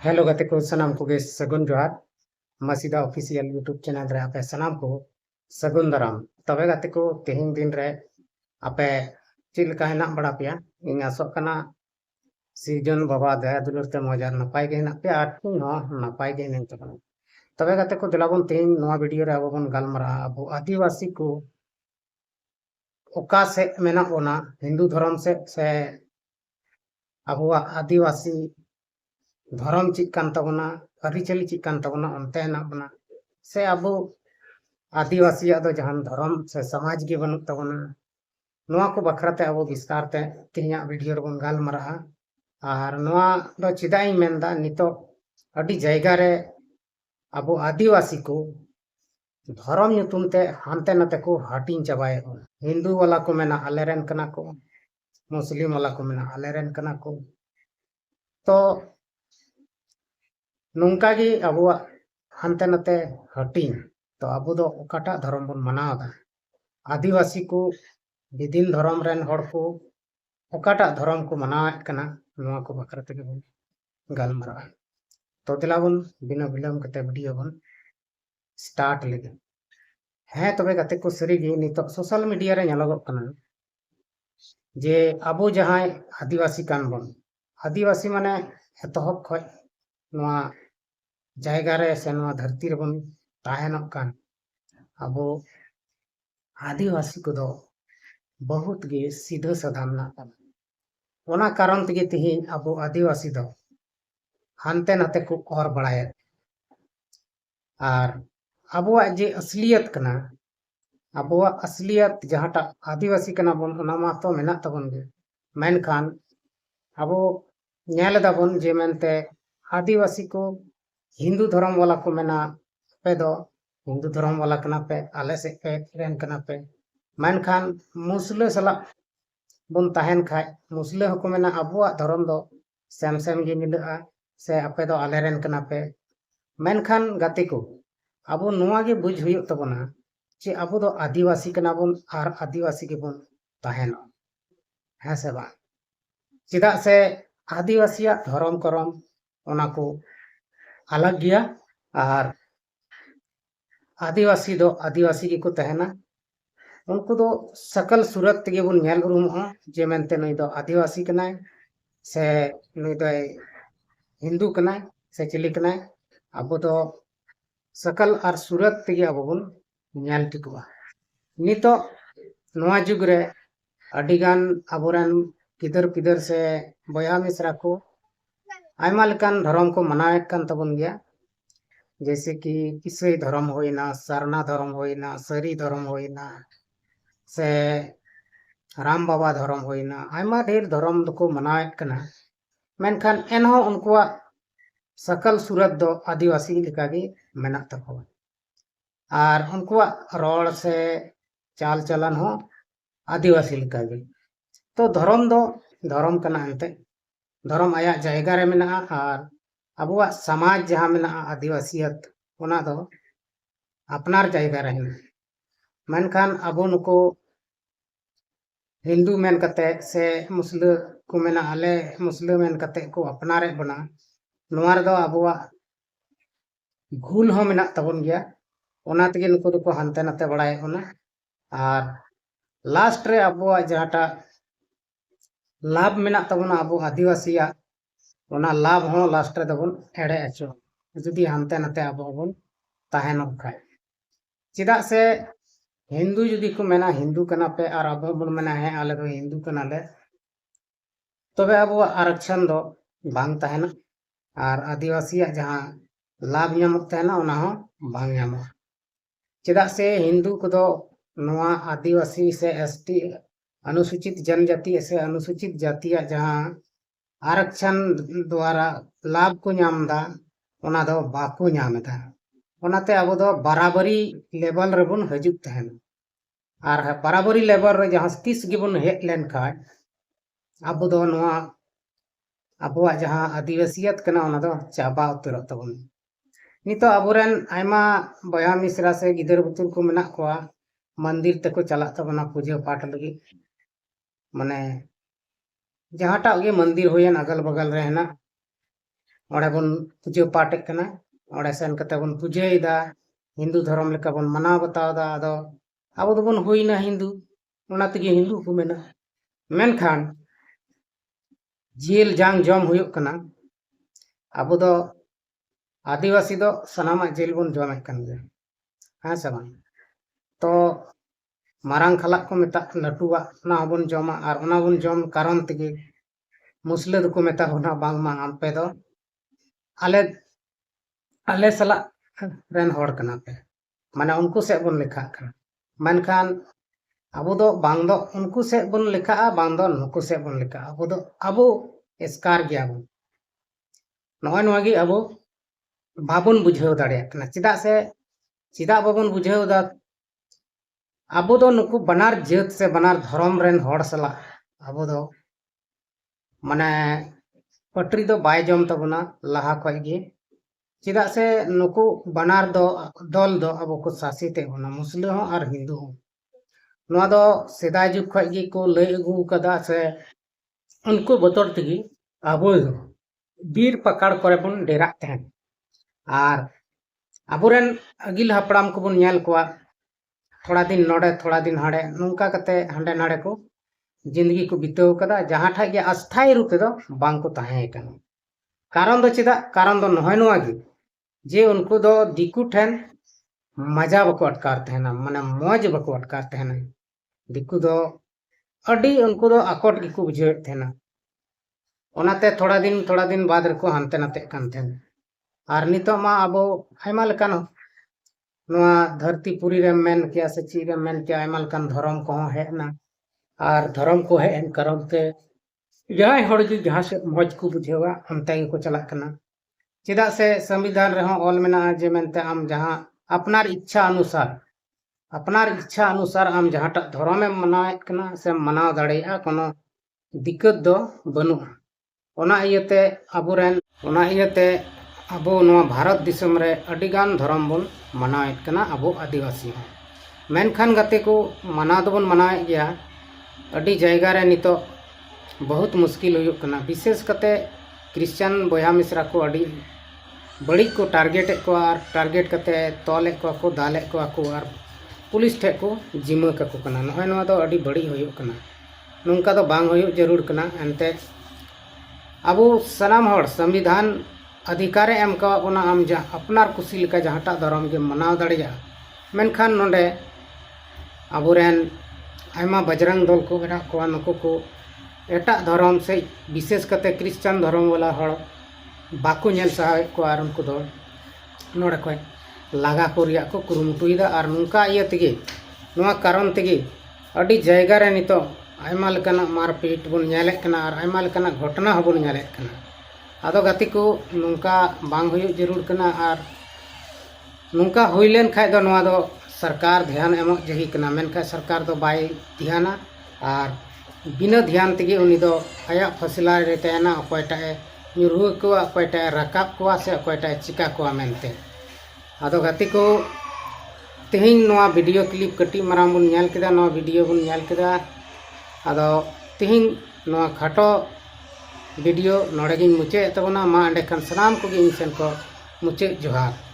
hello गते को सनाम को गे सगुन जोहार मसीदा ऑफिशियल यूट्यूब चैनल रे आपे सनाम को सगुन दाराम तबे गते को तेहिं दिन रे आपे चिल का हेना बड़ा पिया इन आसो कना सीजन बाबा दया दुलर ते मजार नपाय गे हेना पे आटू न नपाय गे हेन तबन तबे गते को दिलाबन तेहिं नोआ वीडियो रे अब बन गालमरा अब आदिवासी को ओका से मेना बोना हिंदू धर्म से अब आदिवासी धर्म चीज कान तबना अरिचली चीज कान तबना अंते हेना बना से अब आदिवासी दो जहां धर्म से समाज के बनू तबना नोआ को बखराते अब विस्तार ते तेहिया वीडियो रे बन गालमरा और नोआ दो चिदाई मेनदा नितो अडी जायगा रे अब आदिवासी को धर्म ᱧᱩᱛᱩᱢ ते हानते नाते को हाटिंग चाबाए हिंदू वाला को मेना आलेरेन कना को मुस्लिम वाला को मेना आलेरेन कना को तो नोंका गी अब हानते नाते हाटिंग तो अब दो ओकाटा धर्म बन मनावदा आदिवासी को विदिन धर्म रेन हड़ को ओकाटा धर्म को मनावेत कना नोआ को बखरा ते बन गालमरा तो दिलाबन बिना विलंब कते वीडियो बन स्टार्ट लेगे हाँ तबे गते को सरीगे नितो सोशल मीडिया रे ñeloगोग कना जे अब जहां आदिवासी कान बन आदिवासी माने एतहब खय नोआ जायगा रे से नोआ धरती रे बन ताहेनक कान अब आदिवासी को दो बहुत गे सीधा साधा मेना काना ओना कारण तेगे तेहिं अब आदिवासी दो हानते नाते को और बड़ाय और अबुआ जे असलियत कना अबुआ असलियत जहाटा आदिवासी कना बन ओना मा तो मेना तबन गे मेनखान अबो ñेल दाबन जे मेनते आदिवासी को हिंदू धर्म वाला को मेना पे दो हिंदू धर्म वाला कना पे आले से पे रेन कना पे मेनखान मुसले सला बन ताहेन खाय मुसले हको मेना अबुआ धर्म दो सेम सेम गे मिलआ से आपे दो आले रेन कना पे मेनखान गाते को अब नोआ गे बुझ हुई तबना जे अब दो आदिवासी कना बन और आदिवासी के बन ताहेना है से बा चिदा से आदिवासिया धर्म करम ओना को अलग गया और आदिवासी दो आदिवासी के को तहना उनको दो सकल सूरत तेगे बन ñेल उरुमो जे मेनते नई दो आदिवासी कनाय से नई दो हिंदू कनाय से चिली कनाय अब दो सकल और सूरत तेगे अब बन ñेल टिकुआ नितो नोआ जुग रे अडिगान अबोरन किदर पिदर से बया मिश्रा को आयमा लेकान धर्म को मनावेत कान तबन गया जैसे कि ईसाई धर्म होइना सरना धर्म होइना सरी धर्म होइना से राम बाबा धर्म होइना आयमा ढेर धर्म दको मनावेत कना मेनखान एनहो उनकुआ सकल सूरत दो आदिवासी लेकागे मेना तको और उनकुआ रोड से चाल चलन हो आदिवासी लेकागे तो धर्म दो धर्म कना अंते धर्म आया जायगा रे मेना और अबुआ समाज जहां मेना आदिवासियत ओना दो अपनार जायगा रे मेनखान अबो नुको हिंदू मेन कते से मुस्लिम को मेना आले मुस्लिम मेन कते को अपनारे बना नोआर दो अबुआ भूल हो मेना तबन गया ओना तेगे नुको दो को हानते नाते बड़ाय ओना और लास्ट रे अबुआ जहाटा लाभ मेना तबना अब आदिवासिया ओना लाभ हो लास्ट रे दबन एड़े अचो जुदी हानते नाते अब बन ताहेन खाय चिदा से हिंदू जुदी को मेना हिंदू कना पे और अब बन मेना है आले दो हिंदू कना ले तबे अब आरक्षण दो बांग ताहेना और आदिवासिया जहां लाभ ñamok ताहेना ओना हो बांग ñamok चिदा से हिंदू को दो नोआ आदिवासी से एसटी अनुसूचित जनजाति से अनुसूचित जाति जहां आरक्षण द्वारा लाभ को ñamदा ओना दो बाको ñamदा ओनाते अब दो बराबरी लेवल रे बन हजुक तहन और बराबरी लेवल रे जहां तीस गे बन हेज लेन खाय अब दो नोआ अबुआ जहां आदिवासियत कना ओना दो चाबा उतरत तबन नितो अबोरेन आयमा बया मिश्रा से गिदर बुतुर को मेना कोआ मंदिर तको चला तबना पूजा पाठ लगी माने जहाटा गे मंदिर होयन अगल बगल रहना ᱚᱸᱰᱮ ᱵᱚᱱ ᱯᱩᱡᱟᱹ ᱯᱟᱴᱮᱜ ᱠᱟᱱᱟ ᱚᱸᱰᱮ ᱥᱮᱱ ᱠᱟᱛᱮ ᱵᱚन ᱯᱩᱡᱟᱹᱭᱮᱫᱟ हिंदू धर्म लेका बन मनाव बतावदा आदो अब दोबन हुईना हिंदू ओना तेगे हिंदू को मेना मेनखान जेल जांग जम हुयुक कना अब दो आदिवासी दो सनामा जेल बन जमे कन गया हाँ से बांग तो मारांग खलाक को मेता लटुआ ना बन जमा और ओना बन जम कारण तेगे मुस्लिम को मेता होना बांग मा आम पे दो आले आले सला रेन होड़ कना पे माने उनको से बन लेखा कना मेनखान अब दो बांग दो उनको से बन लेखा बांग दो नुको से बन लेखा अब एस्कार गया बन नॉय नॉगी अब बाबन बुझाव दाड़े कना चिदा से चिदा बाबन बुझाव दा अब दो नुको बनार जात से बनार धर्म रेन होड़ सला अब दो माने पटरी दो बाय जम तबना लाहा खय गे चिदा से नुको बनार दो दल दो अब को शासित होना मुस्लिम हो और हिंदू हो नोआ दो सेदाय जुग खय गे को लय अगु कदा से उनको बतौर तेगी अब बीर पकड़ करे बन डेरा तहन और अबुरेन अगिल हपड़ाम को बन नेल कोआ थोड़ा दिन नोडे थोड़ा दिन हाड़े नौका कते हांडे नाड़े को जिंदगी को बिताव कदा जहां ठाई गे अस्थायी रूप दो बांग को ताहे कना कारण दो चिदा कारण दो नहय नोआ गे जे उनको दो दिकु ठेन मजा बको अटकार तहना माने मौज बको अटकार तहना दिकु दो अडी उनको दो आकोट गिकु बुझे तहना ओनाते थोड़ा दिन बाद रको हानते नाते कान तहन और नितो मा अबो आयमा लेकान नोआ धरती पुरी रे मेन किया से ची रे मेन किया आयमा लेकान धर्म को हेना और धर्म को हेन करम ते जहां हड़ जी जहां से मौज को बुझेवा हमते को चला कना चिदा से संविधान रहो ऑल मेना जे मेनते आम जहां अपनार इच्छा अनुसार आम जहां टा धर्म में मनाएत कना से मनाव दाड़ेया कोनो दिक्कत दो बनु ओना इयते अबुरेन ओना इयते अबो नोआ भारत दिसम रे अडिगान धर्म बन मनाएत कना अबो आदिवासी मेनखान गाते को मनाव दबन मनाएत गया अडी जायगा रे नितो बहुत मुश्किल हुयुक कना विशेष कते क्रिश्चियन बया मिश्रा को अडी बड़ी को टारगेट को और टारगेट कते तोले को दाले को और पुलिस ठे को जिम्मा को कना नय नोआ दो अडी बड़ी हुयुक कना नोंका दो बांग हुयुक जरूर कना एनते अब सनाम हड़ संविधान अधिकार एम का बोना आम जा अपनार कुसी लेका जहाटा धर्म के मनाव दाड़िया मेनखान नोंडे अबुरेन आयमा बजरंग दल को मेरा को नुको को एटा धर्म से विशेष कते क्रिश्चियन धर्म वाला हड़ बाको नेल सहाय को आर उनको दो नोडे को लागा को रिया को कुरुमुटुइदा और नुका इया तेगे नोआ कारण तेगे अडी जायगा रे नितो आयमा लेकाना मारपीट बन नेलेक कना और आयमा लेकाना घटना हो बन नेलेक कना आदो गाती को नुका बांग हुयुक जरूर कना और नुका हुइलेन खाय दो नोआ दो सरकार ध्यान एमक जही कना मेनखा सरकार दो बाय ध्याना और बिना ध्यान तेगे उनी दो आया फसला रे तयना अकोयटा nyuruh ko akoyta rakap ko se akoyta chika ko mente ado gati ko tehin noa video clip kati maram bun nyal keda noa video bun nyal keda ado tehin noa khato video nodegin muche tabona ma ande kan sanam ko gi insen ko muche johar